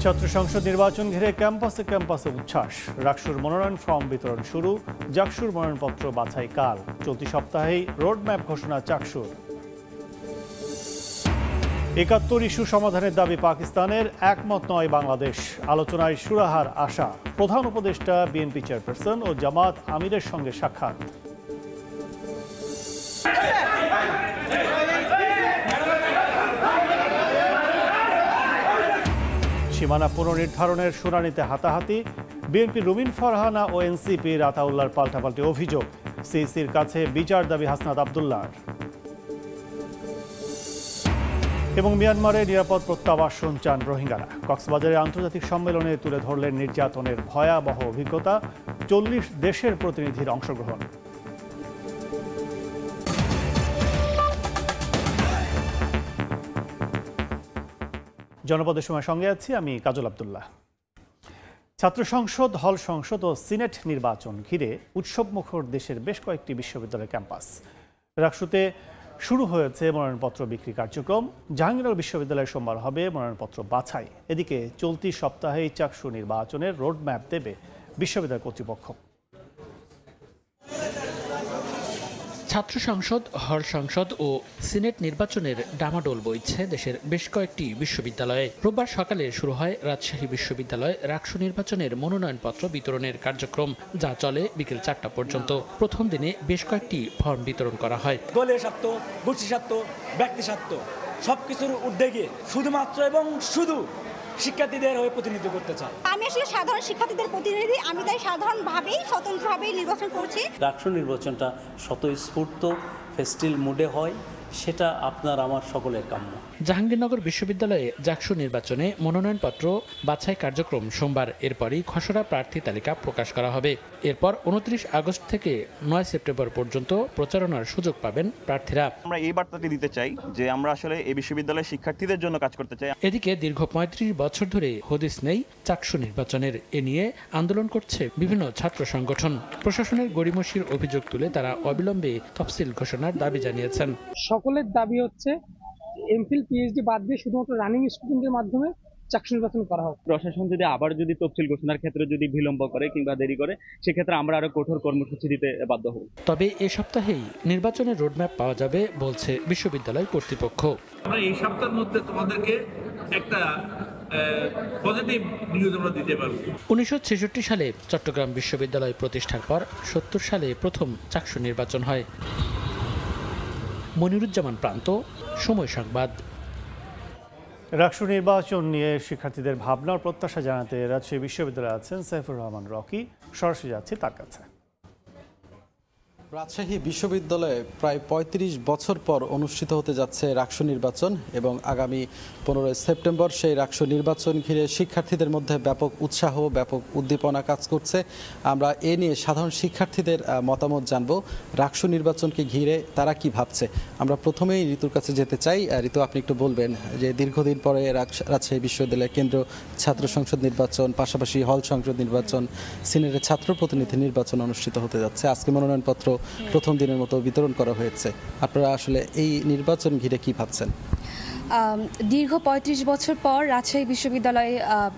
ছাত্র সংসদ নির্বাচন ঘিরে ক্যাম্পাসে ক্যাম্পাসে উচ্ছ্বাস। রাকসুর মনোনয়ন ফর্ম বিতরণ শুরু, জাকসুর মনোনয়নপত্র বাছাই কাল। চলতি সপ্তাহেই রোডম্যাপ ঘোষণা চাকসুর। ৭১ ইস্যু সমাধানের দাবি পাকিস্তানের, একমত নয় বাংলাদেশ। আলোচনায় সুরাহার আশা। প্রধান উপদেষ্টা বিএনপি চেয়ারপারসন ও জামাত আমিরের সঙ্গে সাক্ষাৎ। সীমানা পুনর্নির্ধারণের শুনানিতে হাতাহাতি। বিএনপি রুমিন ফারহানা ও এনসিপির আতাউল্লাহর পাল্টাপাল্টি অভিযোগ। সিইসির কাছে বিচার দাবি হাসনাত আবদুল্লাহর। এবং মিয়ানমারে নিরাপদ প্রত্যাবাসন চান রোহিঙ্গারা। কক্সবাজারে আন্তর্জাতিক সম্মেলনে তুলে ধরলেন নির্যাতনের ভয়াবহ অভিজ্ঞতা। ৪০ দেশের প্রতিনিধির অংশগ্রহণ। জনপদের সময় সঙ্গে আছি আমি কাজল আব্দুল্লাহ। ছাত্র সংসদ, হল সংসদ ও সিনেট নির্বাচন ঘিরে উৎসবমুখর দেশের বেশ কয়েকটি বিশ্ববিদ্যালয়ের ক্যাম্পাস। রাকসুতে শুরু হয়েছে মনোনয়নপত্র বিক্রি কার্যক্রম। জাহাঙ্গীরনগর বিশ্ববিদ্যালয়ে সোমবার হবে মনোনয়নপত্র বাছাই। এদিকে চলতি সপ্তাহেই চাকসু নির্বাচনের রোডম্যাপ দেবে বিশ্ববিদ্যালয় কর্তৃপক্ষ। ছাত্র সংসদ, হল সংসদ ও সিনেট নির্বাচনের ডামাডোল বইছে দেশের বেশ কয়েকটি বিশ্ববিদ্যালয়ে। রোববার সকালে শুরু হয় রাজশাহী বিশ্ববিদ্যালয় রাকসু নির্বাচনের মনোনয়নপত্র বিতরণের কার্যক্রম, যা চলে বিকেল ৪টা পর্যন্ত। প্রথম দিনে বেশ কয়েকটি ফর্ম বিতরণ করা হয়। দলীয় স্বার্থ, গোষ্ঠী স্বার্থ, ব্যক্তি স্বার্থ সবকিছুর ঊর্ধ্বে গিয়ে শুধুমাত্র এবং শুধু শিক্ষার্থীদের হয়ে প্রতিনিধিত্ব করতে চাই। আমি আসলে সাধারণ শিক্ষার্থীদের প্রতিনিধি, আমি তাই সাধারণভাবেই স্বতন্ত্রভাবেই নির্বাচন করছি। রাকসু নির্বাচনটা স্বতঃস্ফূর্ত ফেস্টিভ মুডে হয়, সেটা আপনার আমার সকলের কাম্য। জাহাঙ্গীরনগর বিশ্ববিদ্যালয়ে জাকসু নির্বাচনে মনোনয়নপত্র বাছাই কার্যক্রম সোমবার। এরপরই খসড়া প্রার্থী তালিকা প্রকাশ করা হবে। এরপর ২৯ আগস্ট থেকে ৯ সেপ্টেম্বর পর্যন্ত প্রচারণার সুযোগ পাবেন প্রার্থীরা। আমরা এই বার্তাটি দিতে চাই যে আমরা আসলে এই বিশ্ববিদ্যালয়ের শিক্ষার্থীদের জন্য কাজ করতে চাই। এদিকে দীর্ঘ ৩৫ বছর ধরে হদিস নেই চাকসু নির্বাচনের। এ নিয়ে আন্দোলন করছে বিভিন্ন ছাত্র সংগঠন। প্রশাসনের গড়িমসির অভিযোগ তুলে তারা অবিলম্বে তফসিল ঘোষণার দাবি জানিয়েছেন। সকলের দাবি হচ্ছে এমফিল পিএইচডি বাদ দিয়ে শুধুমাত্র রানিং স্টুডেন্টের মাধ্যমে চাকসু নির্বাচন করা হোক। প্রশাসন যদি আবার যদি তফসিল ঘোষণার ক্ষেত্রে যদি বিলম্ব করে কিংবা দেরি করে, সেক্ষেত্রে আমরা আরো কঠোর কর্মসূচি দিতে বাধ্য হব। তবে এ সপ্তাহেই নির্বাচনের রোডম্যাপ পাওয়া যাবে বলছে বিশ্ববিদ্যালয় কর্তৃপক্ষ। আমরা এই সপ্তাহের মধ্যে তোমাদেরকে একটা পজিটিভ নিউজ আমরা দিতে পারব। ১৯৬৬ সালে চট্টগ্রাম বিশ্ববিদ্যালয় প্রতিষ্ঠার পর ৭০ সালে প্রথম চাকসু নির্বাচন হয়। মনিরুজ্জামান প্রান্ত, সময় সংবাদ। রাকসু নির্বাচন নিয়ে শিক্ষার্থীদের ভাবনা ও প্রত্যাশা জানাতে রাজশাহী বিশ্ববিদ্যালয়ে আছেন সাইফুর রহমান রকি। সরাসরি যাচ্ছি তার কাছে। রাজশাহী বিশ্ববিদ্যালয়ে প্রায় ৩৫ বছর পর অনুষ্ঠিত হতে যাচ্ছে রাকসু নির্বাচন এবং আগামী ১৫ সেপ্টেম্বর সেই রাকসু নির্বাচন ঘিরে শিক্ষার্থীদের মধ্যে ব্যাপক উৎসাহ, ব্যাপক উদ্দীপনা কাজ করছে। আমরা এ নিয়ে সাধারণ শিক্ষার্থীদের মতামত জানব। রাকসু নির্বাচনকে ঘিরে তারা কি ভাবছে। আমরা প্রথমেই ঋতুর কাছে যেতে চাই। ঋতু, আপনি একটু বলবেন যে দীর্ঘদিন পরে রাজশাহী বিশ্ববিদ্যালয়ের কেন্দ্র ছাত্র সংসদ নির্বাচন, পাশাপাশি হল সংসদ নির্বাচন, সিনেটের ছাত্র প্রতিনিধি নির্বাচন অনুষ্ঠিত হতে যাচ্ছে। আজকে মনোনয়নপত্র প্রথম দিনের মতো বিতরণ করা হয়েছে। আপনারা আসলে এই নির্বাচন ঘিরে কি ভাবছেন? দীর্ঘ ৩৫ বছর পর রাজশাহী বিশ্ববিদ্যালয়ে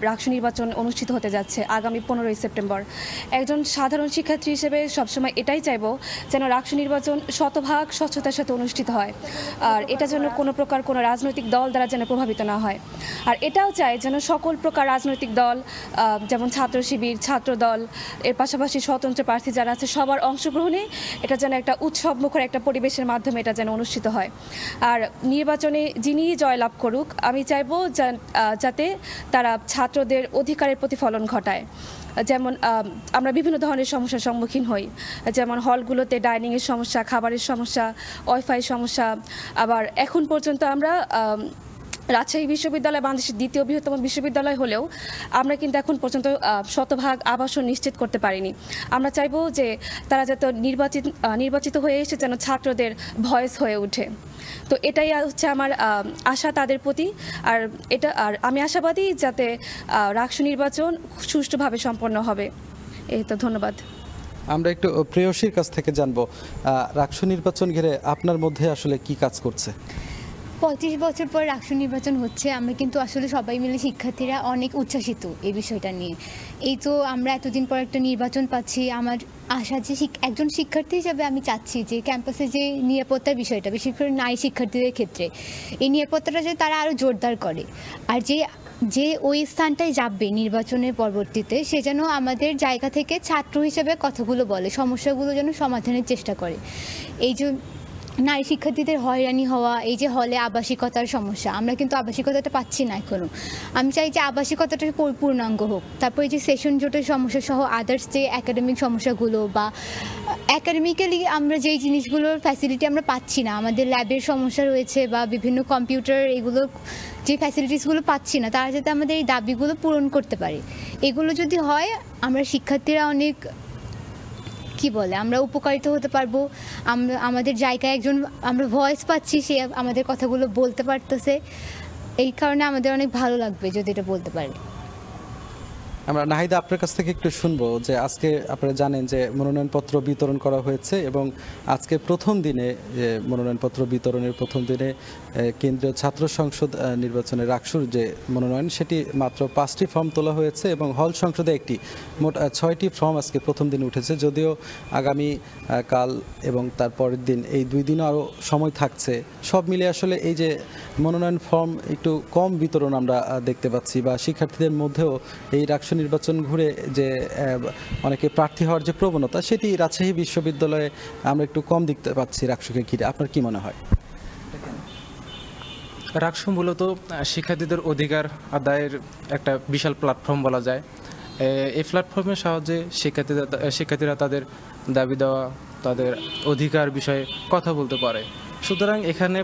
রাকসু নির্বাচন অনুষ্ঠিত হতে যাচ্ছে আগামী ১৫ সেপ্টেম্বর। একজন সাধারণ শিক্ষার্থী হিসেবে সবসময় এটাই চাইব যেন রাকসু নির্বাচন শতভাগ স্বচ্ছতার সাথে অনুষ্ঠিত হয়, আর এটা যেন কোনো প্রকার কোনো রাজনৈতিক দল দ্বারা যেন প্রভাবিত না হয়। আর এটাও চাই যেন সকল প্রকার রাজনৈতিক দল, যেমন ছাত্র শিবির, ছাত্র দল, এর পাশাপাশি স্বতন্ত্র প্রার্থী যারা আছে সবার অংশগ্রহণে এটা যেন একটা উৎসবমুখর একটা পরিবেশের মাধ্যমে এটা যেন অনুষ্ঠিত হয়। আর নির্বাচনে যিনি জয়লাভ করুক, আমি চাইব যাতে তারা ছাত্রদের অধিকারের প্রতিফলন ঘটায়। যেমন আমরা বিভিন্ন ধরনের সমস্যার সম্মুখীন হই, যেমন হলগুলোতে ডাইনিংয়ের সমস্যা, খাবারের সমস্যা, ওয়াইফাই সমস্যা। আবার এখন পর্যন্ত আমরা রাজশাহী বিশ্ববিদ্যালয় বাংলাদেশের দ্বিতীয় বৃহত্তম বিশ্ববিদ্যালয় হলেও আমরা কিন্তু এখন পর্যন্ত শতভাগ আবাসন নিশ্চিত করতে পারিনি। আমরা চাইব যে তারা যাতে নির্বাচিত হয়ে এসে যেন ছাত্রদের ভয়েস হয়ে ওঠে। তো এটাই হচ্ছে আমার আশা তাদের প্রতি। আর আমি আশাবাদী যাতে রাকসু নির্বাচন সুষ্ঠুভাবে সম্পন্ন হবে। এই তো, ধন্যবাদ। আমরা একটু প্রেয়সীর কাছ থেকে জানবো, রাকসু নির্বাচন ঘিরে আপনার মধ্যে আসলে কি কাজ করছে? 25 বছর পর রাষ্ট্র নির্বাচন হচ্ছে, আমরা কিন্তু আসলে সবাই মিলে শিক্ষার্থীরা অনেক উচ্ছ্বাসিত এই বিষয়টা নিয়ে। এই তো আমরা এতদিন পর একটা নির্বাচন পাচ্ছি, আমার আশা যে একজন শিক্ষার্থী হিসাবে আমি চাচ্ছি যে ক্যাম্পাসে যে নিরাপত্তার বিষয়টা, বিশেষ করে নারী শিক্ষার্থীদের ক্ষেত্রে এই নিরাপত্তাটা যে তারা আরও জোরদার করে, আর যে ওই স্থানটায় যাবে নির্বাচনের পরবর্তীতে সে যেন আমাদের জায়গা থেকে ছাত্র হিসেবে কথাগুলো বলে, সমস্যাগুলো যেন সমাধানের চেষ্টা করে। এই যে নারী শিক্ষার্থীদের হয়রানি হওয়া, এই যে হলে আবাসিকতার সমস্যা, আমরা কিন্তু আবাসিকতাটা পাচ্ছি না এখনও। আমি চাই যে আবাসিকতাটা পূর্ণাঙ্গ হোক। তারপর এই যে সেশন জোটের সমস্যা সহ আদার্স যে একাডেমিক সমস্যাগুলো বা একাডেমিক্যালি আমরা যেই জিনিসগুলোর ফ্যাসিলিটি আমরা পাচ্ছি না, আমাদের ল্যাবের সমস্যা রয়েছে বা বিভিন্ন কম্পিউটার, এগুলো যে ফ্যাসিলিটিসগুলো পাচ্ছি না, তারা যাতে আমাদের এই দাবিগুলো পূরণ করতে পারে। এগুলো যদি হয় আমরা শিক্ষার্থীরা অনেক আমরা উপকারিত হতে পারবো। আমরা আমাদের জায়গায় আমরা ভয়েস পাচ্ছি, সে আমাদের কথাগুলো বলতে পারতেছে। এই কারণে আমাদের অনেক ভালো লাগবে যদি এটা বলতে পারি। আমরা নাহিদা আপনার কাছ থেকে একটু শুনবো যে আজকে আপনারা জানেন যে মনোনয়নপত্র বিতরণ করা হয়েছে এবং আজকে প্রথম দিনে মনোনয়নপত্র বিতরণের প্রথম দিনে কেন্দ্রীয় ছাত্র সংসদ নির্বাচনের রাকসুর যে মনোনয়ন, সেটি মাত্র 5টি ফর্ম তোলা হয়েছে এবং হল সংসদে একটি, মোট 6টি ফর্ম আজকে প্রথম দিন উঠেছে। যদিও আগামী কাল এবং তার পরের দিন, এই 2 দিনও আরও সময় থাকছে। সব মিলে আসলে এই যে মনোনয়ন ফর্ম একটু কম বিতরণ আমরা দেখতে পাচ্ছি, বা শিক্ষার্থীদের মধ্যেও এই রাকসু নির্বাচন ঘুরে যে অনেকে প্রার্থী হওয়ার যে প্রবণতা, সেটি রাজশাহী বিশ্ববিদ্যালয়ে আমরা একটু কম দেখতে পাচ্ছি রাকসুকে ঘিরে। আপনার কি মনে হয়? রাকসু মূলত শিক্ষার্থীদের অধিকার আদায়ের একটা বিশাল প্ল্যাটফর্ম বলা যায়। এই প্ল্যাটফর্মের সাহায্যে শিক্ষার্থীরা তাদের দাবি দেওয়া, তাদের অধিকার বিষয়ে কথা বলতে পারে। সুতরাং এখানে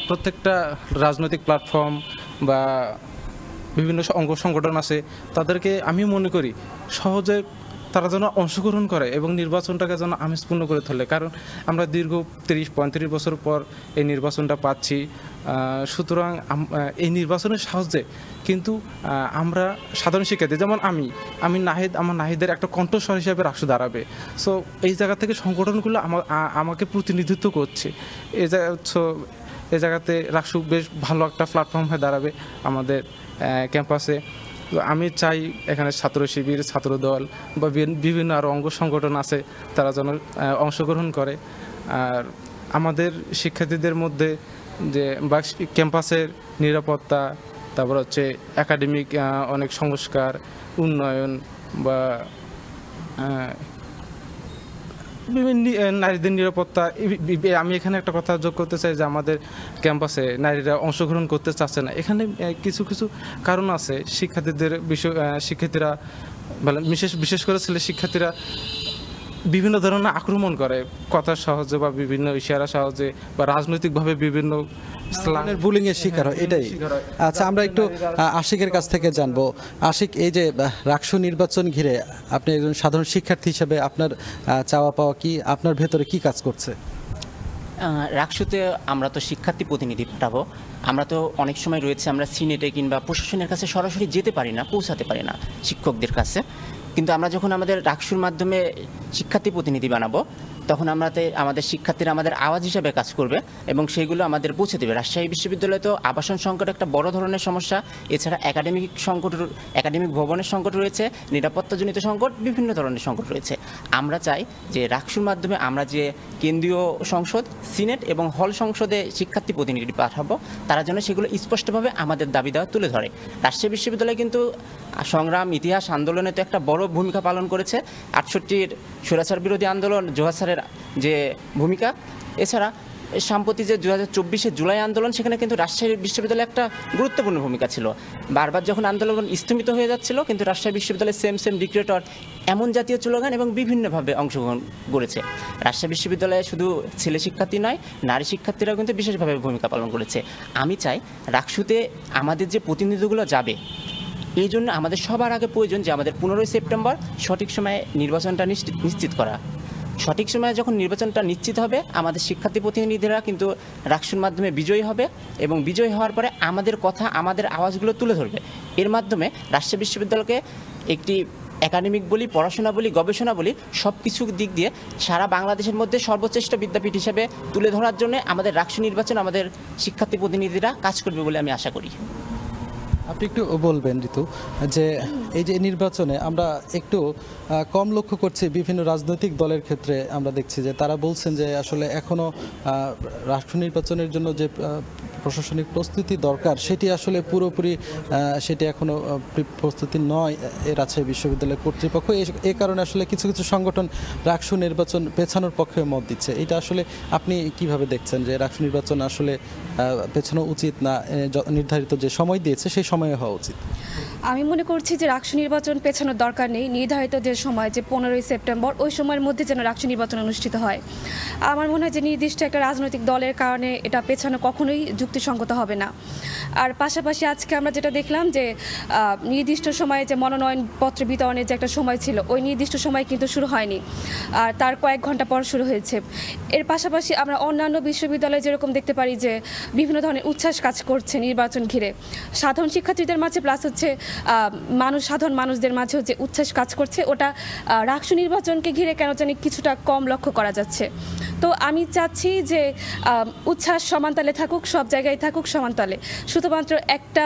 প্রত্যেকটা রাজনৈতিক প্ল্যাটফর্ম বা বিভিন্ন অঙ্গ সংগঠন আছে, তাদেরকে আমি মনে করি সহজে তারা যেন অংশগ্রহণ করে এবং নির্বাচনটাকে যেন আমেজপূর্ণ করে তোলে। কারণ আমরা দীর্ঘ 30-35 বছর পর এই নির্বাচনটা পাচ্ছি। সুতরাং এই নির্বাচনের সাহায্যে কিন্তু আমরা সাধারণ শিক্ষার্থী, যেমন আমি নাহিদ, আমার নাহিদের একটা কণ্ঠস্বর হিসাবে রাকসু দাঁড়াবে। সো এই জায়গা থেকে সংগঠনগুলো আমাকে প্রতিনিধিত্ব করছে। এই জায়গাতে রাকসু বেশ ভালো একটা প্ল্যাটফর্ম হয়ে দাঁড়াবে আমাদের ক্যাম্পাসে। আমি চাই এখানে ছাত্র শিবির, ছাত্রদল বা বিভিন্ন আরও অঙ্গ সংগঠন আছে, তারা যেন অংশগ্রহণ করে। আর আমাদের শিক্ষার্থীদের মধ্যে যে বা ক্যাম্পাসের নিরাপত্তা, তারপর হচ্ছে একাডেমিক অনেক সংস্কার, উন্নয়ন বা বিভিন্ন নারীদের নিরাপত্তা, আমি এখানে একটা কথা যোগ করতে চাই যে আমাদের ক্যাম্পাসে নারীরা অংশগ্রহণ করতে চাচ্ছে না। এখানে কিছু কিছু কারণ আছে। শিক্ষার্থীরা বিশেষ করে ছেলে শিক্ষার্থীরা বিভিন্ন ধরনের আক্রমণ করে, কথার সহজে বা বিভিন্ন ইশারা সহজে বা রাজনৈতিকভাবে বিভিন্ন বুলিং এর শিকার হয়। এটাই। আচ্ছা, আমরা একটু আশিকের কাছ থেকে জানবো। আশিক, এই যে রাকসু নির্বাচন ঘিরে আপনি একজন সাধারণ শিক্ষার্থী হিসেবে আপনার চাওয়া পাওয়া কি, আপনার ভেতরে কি কাজ করছে? রাকসুতে আমরা তো শিক্ষার্থী প্রতিনিধি পাঠাবো। আমরা তো অনেক সময় রয়েছে আমরা সিনেটে কিংবা প্রশাসনের কাছে সরাসরি যেতে পারি না, পৌঁছাতে পারি না শিক্ষকদের কাছে। কিন্তু আমরা যখন আমাদের রাকসুর মাধ্যমে শিক্ষার্থী প্রতিনিধি বানাবো, তখন আমাদের শিক্ষার্থীরা আমাদের আওয়াজ হিসাবে কাজ করবে এবং সেইগুলো আমাদের পৌঁছে দেবে। রাজশাহী বিশ্ববিদ্যালয়ে তো আবাসন সংকট একটা বড় ধরনের সমস্যা, এছাড়া একাডেমিক ভবনের সংকট রয়েছে, নিরাপত্তাজনিত সংকট, বিভিন্ন ধরনের সংকট রয়েছে। আমরা চাই যে রাকসুর মাধ্যমে আমরা যে কেন্দ্রীয় সংসদ, সিনেট এবং হল সংসদে শিক্ষার্থী প্রতিনিধি পাঠাবো, তারা যেন সেগুলো স্পষ্টভাবে আমাদের দাবি দেওয়া তুলে ধরে। রাজশাহী বিশ্ববিদ্যালয় কিন্তু সংগ্রাম, ইতিহাস, আন্দোলনে তো একটা বড় ভূমিকা পালন করেছে। 68-র স্বৈরাচার বিরোধী আন্দোলন, জোহার স্যারের যে ভূমিকা, এছাড়া সম্প্রতি যে 2024-এর জুলাই আন্দোলন, সেখানে কিন্তু রাজশাহী বিশ্ববিদ্যালয়ে একটা গুরুত্বপূর্ণ ভূমিকা ছিল। বারবার যখন আন্দোলন স্থমিত হয়ে যাচ্ছিল, কিন্তু রাজশাহী বিশ্ববিদ্যালয়ে সেম ডিক্টেটর এমন জাতীয় স্লোগান এবং বিভিন্নভাবে অংশগ্রহণ করেছে। রাজশাহী বিশ্ববিদ্যালয়ে শুধু ছেলে শিক্ষার্থী নয়, নারী শিক্ষার্থীরাও কিন্তু বিশেষভাবে ভূমিকা পালন করেছে। আমি চাই রাকসুতে আমাদের যে প্রতিনিধিগুলো যাবে, এই জন্য আমাদের সবার আগে প্রয়োজন যে আমাদের 15ই সেপ্টেম্বর সঠিক সময়ে নির্বাচনটা নিশ্চিত করা। সঠিক সময়ে যখন নির্বাচনটা নিশ্চিত হবে, আমাদের শিক্ষার্থী প্রতিনিধিরা কিন্তু রাকসুর মাধ্যমে বিজয়ী হবে এবং বিজয়ী হওয়ার পরে আমাদের কথা, আমাদের আওয়াজগুলো তুলে ধরবে। এর মাধ্যমে রাজশাহী বিশ্ববিদ্যালয়কে একটি একাডেমিক বলি, পড়াশোনা বলি, গবেষণা বলি, সব কিছু দিক দিয়ে সারা বাংলাদেশের মধ্যে সর্বশ্রেষ্ঠ বিদ্যাপীঠ হিসেবে তুলে ধরার জন্য আমাদের রাকসু নির্বাচন আমাদের শিক্ষার্থী প্রতিনিধিরা কাজ করবে বলে আমি আশা করি। আপনি একটু বলবেন ঋতু, যে এই যে নির্বাচনে আমরা একটু কম লক্ষ্য করছি বিভিন্ন রাজনৈতিক দলের ক্ষেত্রে, আমরা দেখছি যে তারা বলছেন যে আসলে এখনও রাষ্ট্র নির্বাচনের জন্য যে প্রশাসনিক প্রস্তুতি দরকার সেটি আসলে পুরোপুরি সেটি এখনও প্রস্তুতি নয় রাজশাহী বিশ্ববিদ্যালয় কর্তৃপক্ষ। এ কারণে আসলে কিছু কিছু সংগঠন রাষ্ট্র নির্বাচন পেছানোর পক্ষে মত দিচ্ছে। এটা আসলে আপনি কিভাবে দেখছেন যে রাষ্ট্র নির্বাচন আসলে পেছানো উচিত না, নির্ধারিত যে সময় দিয়েছে সেই সময়ে হওয়া উচিত? আমি মনে করছি যে রাষ্ট্র নির্বাচন পেছানোর দরকার নেই। নির্ধারিত যে সময়, যে 15ই সেপ্টেম্বর, ওই সময়ের মধ্যে যেন রাষ্ট্র নির্বাচন অনুষ্ঠিত হয়। আমার মনে হয় যে নির্দিষ্ট একটা রাজনৈতিক দলের কারণে এটা পেছানো কখনোই যুক্তিসঙ্গত হবে না। আর পাশাপাশি আজকে আমরা যেটা দেখলাম যে নির্দিষ্ট সময়ে যে মনোনয়নপত্র বিতরণের যে একটা সময় ছিল, ওই নির্দিষ্ট সময় কিন্তু শুরু হয়নি, আর তার কয়েক ঘন্টা পর শুরু হয়েছে। এর পাশাপাশি আমরা অন্যান্য বিশ্ববিদ্যালয়ে যেরকম দেখতে পারি যে বিভিন্ন ধরনের উচ্ছ্বাস কাজ করছে নির্বাচন ঘিরে, সাধারণ শিক্ষার্থীদের মাঝে প্লাস হচ্ছে সাধারণ মানুষদের মাঝেও যে উচ্ছ্বাস কাজ করছে, ওটা রাষ্ট্র নির্বাচনকে ঘিরে কেন জানি কিছুটা কম লক্ষ্য করা যাচ্ছে। তো আমি চাচ্ছি যে উচ্ছ্বাস সমানতালে থাকুক, সব জায়গায় থাকুক সমানতালে, শুধুমাত্র একটা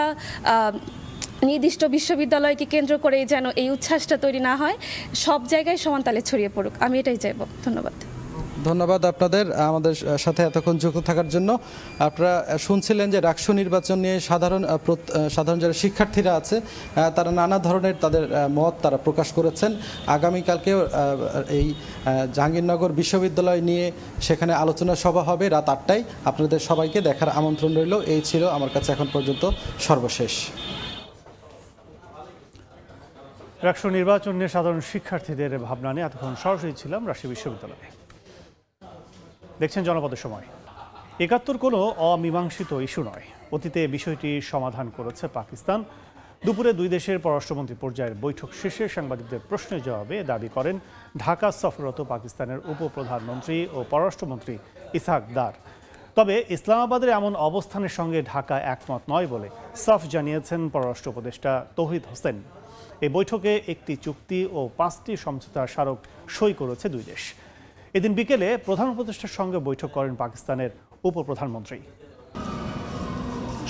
নির্দিষ্ট বিশ্ববিদ্যালয়কে কেন্দ্র করে যেন এই উচ্ছ্বাসটা তৈরি না হয়, সব জায়গায় সমানতালে ছড়িয়ে পড়ুক, আমি এটাই চাইব। ধন্যবাদ। ধন্যবাদ আপনাদের আমাদের সাথে এতক্ষণ যুক্ত থাকার জন্য। আপনারা শুনছিলেন যে রাষ্ট্র নির্বাচন নিয়ে সাধারণ যারা শিক্ষার্থীরা আছে তারা নানা ধরনের তাদের মত তারা প্রকাশ করেছেন। আগামীকালকেও এই জাহাঙ্গীরনগর বিশ্ববিদ্যালয় নিয়ে সেখানে আলোচনা সভা হবে রাত 8টায়। আপনাদের সবাইকে দেখার আমন্ত্রণ রইল। এই ছিল আমার কাছে এখন পর্যন্ত সর্বশেষ। রাষ্ট্র নির্বাচন নিয়ে সাধারণ শিক্ষার্থীদের ভাবনা নিয়ে এতক্ষণ সরাসরি ছিলাম রাজশাহী বিশ্ববিদ্যালয়ে। দেখছেন জনপদের সময়। ৭১ কোনো অমীমাংসিত ইস্যু নয়, অতীতে বিষয়টি সমাধান করেছে পাকিস্তান। দুপুরে দুই দেশের পররাষ্ট্রমন্ত্রী পর্যায়ের বৈঠক শেষে সাংবাদিকদের প্রশ্নের জবাবে দাবি করেন ঢাকা সফররত পাকিস্তানের উপপ্রধানমন্ত্রী ও পররাষ্ট্রমন্ত্রী ইসহাক দার। তবে ইসলামাবাদের এমন অবস্থানের সঙ্গে ঢাকা একমত নয় বলে সাফ জানিয়েছেন পররাষ্ট্র উপদেষ্টা তৌহিদ হোসেন। এই বৈঠকে একটি চুক্তি ও 5টি সমঝোতা স্মারক সই করেছে দুই দেশ। এদিন বিকেলে প্রধান উপদেষ্টার সঙ্গে বৈঠক করেন পাকিস্তানের উপপ্রধানমন্ত্রী।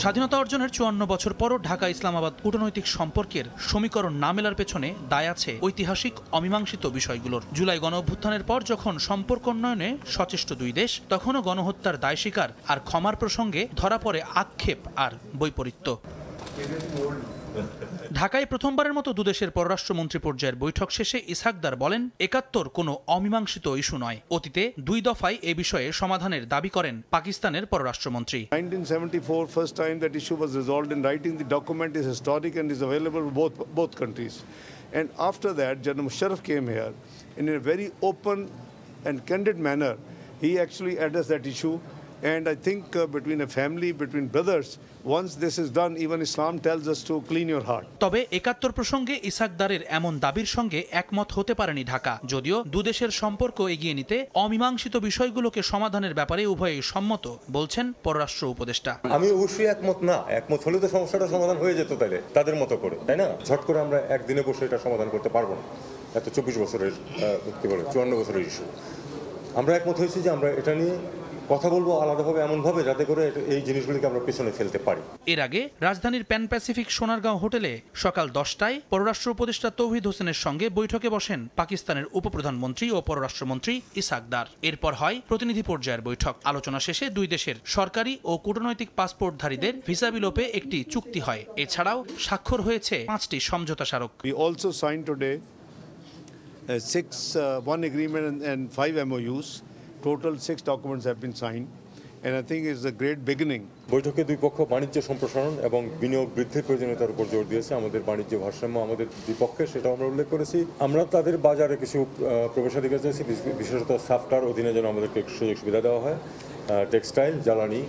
স্বাধীনতা অর্জনের 54 বছর পরও ঢাকা ইসলামাবাদ কূটনৈতিক সম্পর্কের সমীকরণ না মেলার পেছনে দায় আছে ঐতিহাসিক অমীমাংসিত বিষয়গুলোর। জুলাই গণঅভ্যুত্থানের পর যখন সম্পর্ক উন্নয়নে সচেষ্ট দুই দেশ, তখনও গণহত্যার দায় স্বীকার আর ক্ষমার প্রসঙ্গে ধরা পড়ে আক্ষেপ আর বৈপরীত্য। ঢাকায় প্রথমবারের মতো দুদেশের পররাষ্ট্রমন্ত্রী পর্যায়ের বৈঠক শেষে ইসহাক দার বলেন ৭১ কোনো অমীমাংসিত ইস্যু নয়, অতীতে 2 দফায় এ বিষয়ে সমাধানের দাবি করেন পাকিস্তানের পররাষ্ট্রমন্ত্রী। 1974 first time that issue was resolved in writing. The document is historic and is available for both countries. And after that, General Musharraf came here in a very open and candid manner. He actually addressed that issue. And I think between a family, between brothers, once this is done, even Islam tells us to clean your heart. তবে ৭১ প্রসঙ্গে ইসহাক দারের এমন দাবির সঙ্গে একমত হতে পারেনি ঢাকা। যদিও দুদেশের সম্পর্ক এগিয়ে নিতে অমীমাংসিত বিষয়গুলোকে সমাধানের ব্যাপারে উভয়ই সম্মত বলছেন পররাষ্ট্র উপদেষ্টা। আমি অবশ্যই একমত না, একমত হলে তো সমস্যাটা সমাধান হয়ে যেত তাইলে তাদের মতো করে, তাই না? ঝট করে আমরা একদিনে বসে এটা সমাধান করতে পারবো না। এত 24 বছরের কি বলে 54 বছরের ইস্যু। আমরা একমত হয়েছি যে আমরা এটা নিয়ে কথা বলবো আলাদাভাবে, এমনভাবে যাতে করে এই জিনিসগুলিকে আমরা পিছনে ফেলতে পারি। এর আগে রাজধানীর প্যান প্যাসিফিক সোনারগাঁও হোটেলে সকাল 10টায় পররাষ্ট্র উপদেষ্টা তৌহিদ হোসেনের সঙ্গে বৈঠকে বসেন পাকিস্তানের উপপ্রধানমন্ত্রী ও পররাষ্ট্রমন্ত্রী ইসহাক দার। এরপর হয় প্রতিনিধি পর্যায়ের বৈঠক। আলোচনা শেষে দুই দেশের সরকারি ও কূটনৈতিক পাসপোর্টধারীদের ভিসা বিলোপে একটি চুক্তি হয়। এছাড়াও স্বাক্ষর হয়েছে 5টি সমঝোতা স্মারক। We also signed today 1 agreement and 5 MOUs. Total 6 documents have been signed, and I think it's a great beginning. বৈঠকে দুই পক্ষ বাণিজ্য সম্প্রসারণ এবং বিনিয়োগ বৃদ্ধির প্রয়োজনীয়তার উপর জোর দিয়েছে। আমাদের বাণিজ্য ভারসাম্য আমাদের দুই পক্ষে, সেটাও আমরা উল্লেখ করেছি। আমরা তাদের বাজারে কিছু প্রবেশাধিকার চাইছি, বিশেষত সাফটার অধীনে যেন আমাদেরকে সুযোগ সুবিধা দেওয়া হয়। টেক্সটাইল, জ্বালানি,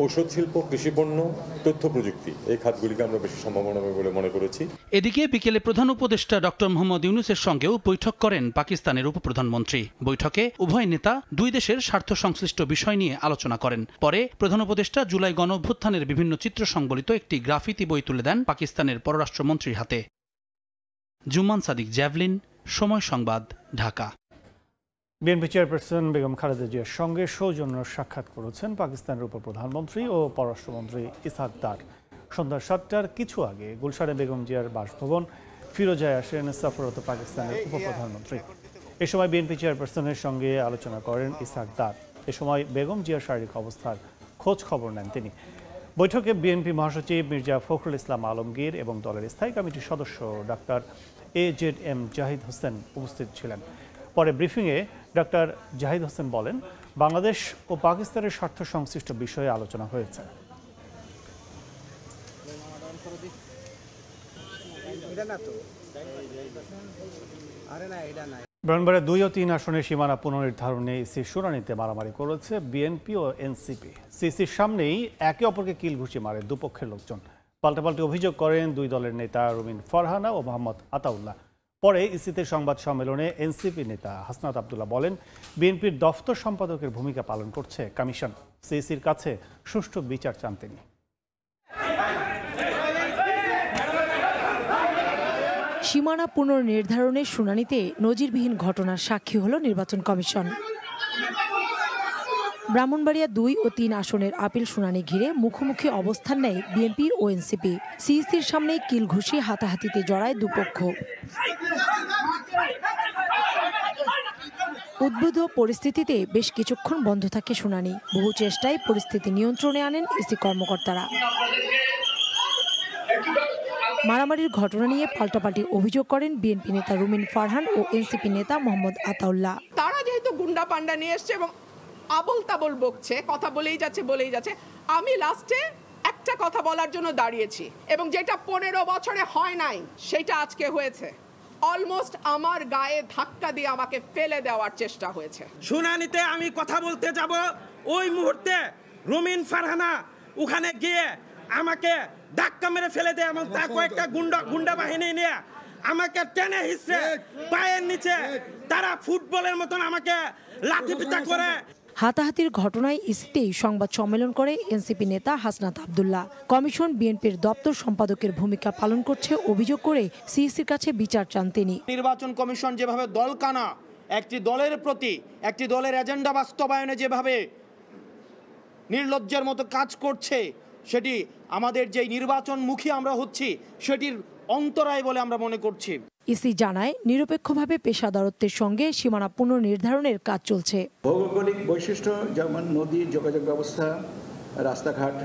ঔষধ শিল্প, কৃষিপণ্য, তথ্য প্রযুক্তি, এই খাতগুলিকে আমরা বেশি সম্ভাবনা বলে মনে করেছি। এদিকে বিকেলে প্রধান উপদেষ্টা ডক্টর মোহাম্মদ ইউনূসের সঙ্গেও বৈঠক করেন পাকিস্তানের উপপ্রধানমন্ত্রী। বৈঠকে উভয় নেতা দুই দেশের স্বার্থ সংশ্লিষ্ট বিষয় নিয়ে আলোচনা করেন। পরে প্রধান উপদেষ্টা জুলাই গণঅভ্যুত্থানের বিভিন্ন চিত্র সংবলিত একটি গ্রাফিতি বই তুলে দেন পাকিস্তানের পররাষ্ট্রমন্ত্রীর হাতে। জুম্মান সাদিক জ্যাভলিন, সময় সংবাদ, ঢাকা। বিএনপি চেয়ারপারসন বেগম খালেদা জিয়ার সঙ্গে সৌজন্য সাক্ষাৎ করেছেন পাকিস্তানের উপপ্রধানমন্ত্রী ও পররাষ্ট্রমন্ত্রী ইসহাক দার। সন্ধ্যা 7টার কিছু আগে গুলশানে বেগম জিয়ার বাসভবন ফিরোজায় আসেন সফররত পাকিস্তানের উপপ্রধানমন্ত্রী। এ সময় বিএনপি চেয়ারপারসনের সঙ্গে আলোচনা করেন ইসহাক দার। এ সময় বেগম জিয়ার শারীরিক অবস্থার খোঁজ খবর নেন তিনি। বৈঠকে বিএনপি মহাসচিব মির্জা ফখরুল ইসলাম আলমগীর এবং দলের স্থায়ী কমিটির সদস্য ডাক্তার AZM জাহিদ হোসেন উপস্থিত ছিলেন। পরে ব্রিফিংয়ে ডাক্তার জাহিদ হোসেন বলেন, বাংলাদেশ ও পাকিস্তানের স্বার্থ সংশ্লিষ্ট বিষয়ে আলোচনা হয়েছে। ব্রাহ্মণবাড়িয়া 2 ও 3 আসনের সীমানা পুনর্নির্ধারণে ইসির শুনানিতে মারামারি করেছে বিএনপি ও এনসিপি। সিসির সামনেই একে অপরকে কিল ঘুষি মারে দুপক্ষের লোকজন। পাল্টাপাল্টি অভিযোগ করেন দুই দলের নেতা রুমিন ফারহানা ও মোহাম্মদ আতাউল্লাহ। পরে ইসিতে সংবাদ সম্মেলনে এনসিপি নেতা হাসনাত আবদুল্লাহ বলেন, বিএনপির দফতর সম্পাদকের ভূমিকা পালন করছে কমিশন। সিসির কাছে সুষ্ঠু বিচার চান তিনি। সীমানা পুনর্নির্ধারণের শুনানিতে নজিরবিহীন ঘটনার সাক্ষী হল নির্বাচন কমিশন। ব্রাহ্মণবাড়িয়া 2 ও 3 আসনের আপিল শুনানি ঘিরে মুখোমুখি অবস্থান নেয় বিএনপি ও এনসিপি। সিইসির সামনে কিল ঘুষি হাতাহাতিতে জড়ায় দুপক্ষ। উদ্বুদ্ধ পরিস্থিতিতে বেশ কিছুক্ষণ বন্ধ থাকে শুনানি। বহু চেষ্টায় পরিস্থিতি নিয়ন্ত্রণে আনেন ইসি কর্মকর্তারা। মারামারির ঘটনা নিয়ে পাল্টাপাল্টি অভিযোগ করেন বিএনপি নেতা রুমিন ফারহান ও এনসিপি নেতা মোহাম্মদ আতাউল্লাহ। তারা যেহেতু গুন্ডা পান্ডা নিয়ে এসছে এবং আবল তাবল বকছে, কথা বলেই যাচ্ছে, আমি লাস্টে একটা কথা বলার জন্য দাঁড়িয়েছি এবং যেটা 15 বছরে হয় নাই সেটা আজকে হয়েছে। অলমোস্ট আমার গায়ে ধাক্কা দিয়ে আমাকে ফেলে দেওয়ার চেষ্টা হয়েছে। শুনানিতে আমি কথা বলতে যাব, ওই মুহূর্তে রুমিন ফারহানা ওখানে গিয়ে আমাকে ধাক্কা মেরে ফেলে দেয় এবং তার কয়েকটা গুন্ডা বাহিনী নিয়ে আমাকে টেনে হিসড়ে পায়ের নিচে তারা ফুটবলের মতন আমাকে লাঠিপিটা করে। হাতাহাতির ঘটনায় ইসিতেই সংবাদ সম্মেলন করে এনসিপি নেতা হাসনাত আবদুল্লাহ। কমিশন বিএনপির দপ্তর সম্পাদকের ভূমিকা পালন করছে অভিযোগ করে সিইসির কাছে বিচার চান তিনি। নির্বাচন কমিশন যেভাবে দলকানা একটি দলের প্রতি একটি দলের এজেন্ডা বাস্তবায়নে যেভাবে নির্লজ্জের মতো কাজ করছে, সেটি আমাদের যে নির্বাচনমুখী আমরা হচ্ছি সেটির অন্তরায় বলে আমরা মনে করছি। ইসি জানায়, নিরপেক্ষভাবে পেশাদারত্বের সঙ্গে সীমানা পুনর্নির্ধারণের কাজ চলছে। ভৌগোলিক বৈশিষ্ট্য যেমন নদী, যোগাযোগ ব্যবস্থা, রাস্তাঘাট,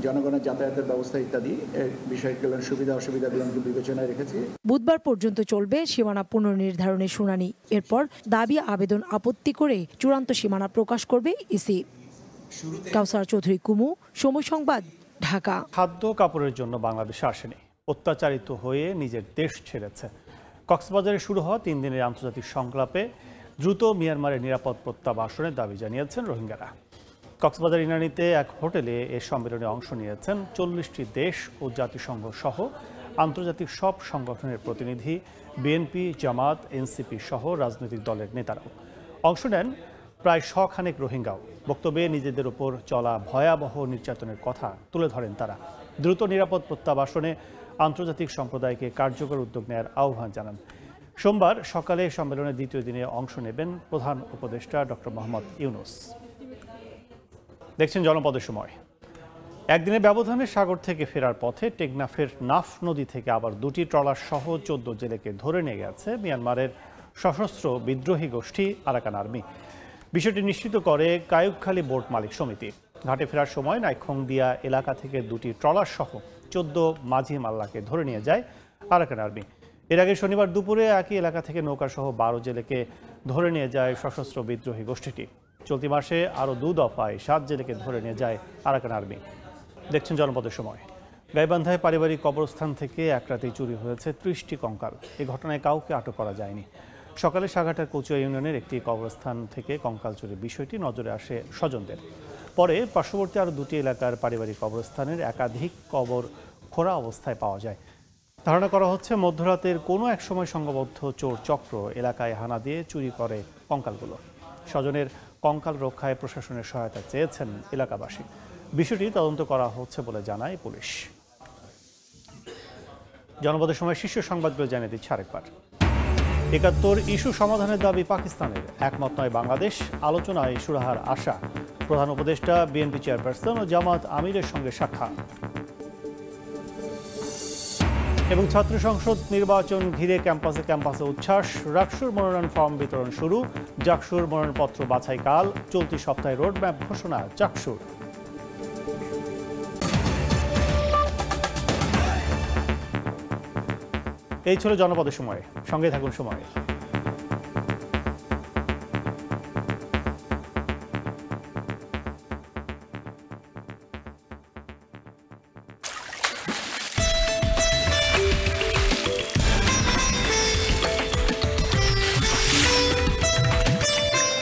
জনগণের যাতায়াতের ব্যবস্থা ইত্যাদি বিষয়গুলোর সুবিধা অসুবিধা বিবেচনায় রেখেছি। বুধবার পর্যন্ত চলবে সীমানা পুনর্নির্ধারণের শুনানি। এরপর দাবি আবেদন আপত্তি করে চূড়ান্ত সীমানা প্রকাশ করবে ইসি। কাউসার চৌধুরী কুমু, সময় সংবাদ, ঢাকা। খাদ্য কাপড়ের জন্য বাংলাদেশে আসেনি, অত্যাচারিত হয়ে নিজের দেশ ছেড়েছে। কক্সবাজারে শুরু হওয়া 3 দিনের আন্তর্জাতিক সংলাপে দ্রুত মিয়ানমারের নিরাপদ প্রত্যাবাসনের দাবি জানিয়েছেন রোহিঙ্গারা। কক্সবাজার ইনানিতে এক হোটেলে এ সম্মেলনে অংশ নিয়েছেন 40টি দেশ ও জাতিসংঘ সহ আন্তর্জাতিক সব সংগঠনের প্রতিনিধি, বিএনপি, জামাত, এনসিপি সহ রাজনৈতিক দলের নেতারাও অংশ নেন। প্রায় 100 খানেক রোহিঙ্গাও বক্তব্যে নিজেদের উপর চলা ভয়াবহ নির্যাতনের কথা তুলে ধরেন তারা। দ্রুত নিরাপদ প্রত্যাবাসনে আন্তর্জাতিক সম্প্রদায়কে কার্যকর উদ্যোগ নেওয়ার আহ্বান জানান। সোমবার সকালে সম্মেলনের 2য় দিনে অংশ নেবেন প্রধান উপদেষ্টা ডক্টর মোহাম্মদ ইউনূস। দেখছেন জনপদের সময়। একদিনের ব্যবধানে সাগর থেকে ফেরার পথে টেকনাফের নাফ নদী থেকে আবার 2টি ট্রলার সহ 14 জেলেকে ধরে নিয়ে গেছে মিয়ানমারের সশস্ত্র বিদ্রোহী গোষ্ঠী আরাকান আর্মি। বিষয়টি নিশ্চিত করে কায়ুকখালী বোট মালিক সমিতি। ঘাটে ফেরার সময় নাইখংদিয়া এলাকা থেকে 2টি ট্রলার সহ 14 মাঝি মাল্লাকে ধরে নিয়ে যায় আরাকান আর্মি। এর আগে শনিবার দুপুরে একই এলাকা থেকে নৌকা সহ 12 জেলেকে ধরে নিয়ে যায় সশস্ত্র বিদ্রোহী গোষ্ঠীটি। চলতি মাসে আরও 2 দফায় 7 জেলেকে ধরে নিয়ে যায় আরাকান আর্মি। দেখছেন জনপদের সময়। গাইবান্ধায় পারিবারিক কবরস্থান থেকে এক রাতেই চুরি হয়েছে 30টি কঙ্কাল। এই ঘটনায় কাউকে আটক করা যায়নি। সকালে সাঘাটার কচুয়া ইউনিয়নের একটি কবরস্থান থেকে কঙ্কাল চুরির বিষয়টি নজরে আসে স্বজনদের। পরে পার্শ্ববর্তী আরও 2টি এলাকার পারিবারিক কবরস্থানের একাধিক কবর খোঁড়া অবস্থায় পাওয়া যায়। ধারণা করা হচ্ছে মধ্যরাতের কোনো এক সময় সংঘবদ্ধ চোর চক্র এলাকায় হানা দিয়ে চুরি করে কঙ্কালগুলো। স্বজনের কঙ্কাল রক্ষায় প্রশাসনের সহায়তা চেয়েছেন এলাকাবাসী। বিষয়টি তদন্ত করা হচ্ছে বলে জানায় পুলিশ। জনপদের সময় শীর্ষ সংবাদগুলো জানিয়ে দিচ্ছে আরেকবার। ৭১ ইস্যু সমাধানের দাবি পাকিস্তানের, একমত নয় বাংলাদেশ, আলোচনায় সুরাহার আশা। প্রধান উপদেষ্টা বিএনপি চেয়ারপারসন ও জামাত আমিরের সঙ্গে সাক্ষাৎ। এবং ছাত্র সংসদ নির্বাচন ঘিরে ক্যাম্পাসে উচ্ছ্বাস। রাকসুর মনোনয়ন ফর্ম বিতরণ শুরু। জাকসুর মনোনয়নপত্র বাছাই কাল। চলতি সপ্তাহে রোডম্যাপ ঘোষণা জাকসুর। এই ছিল জনপদের সময়। সঙ্গে থাকুন সময়।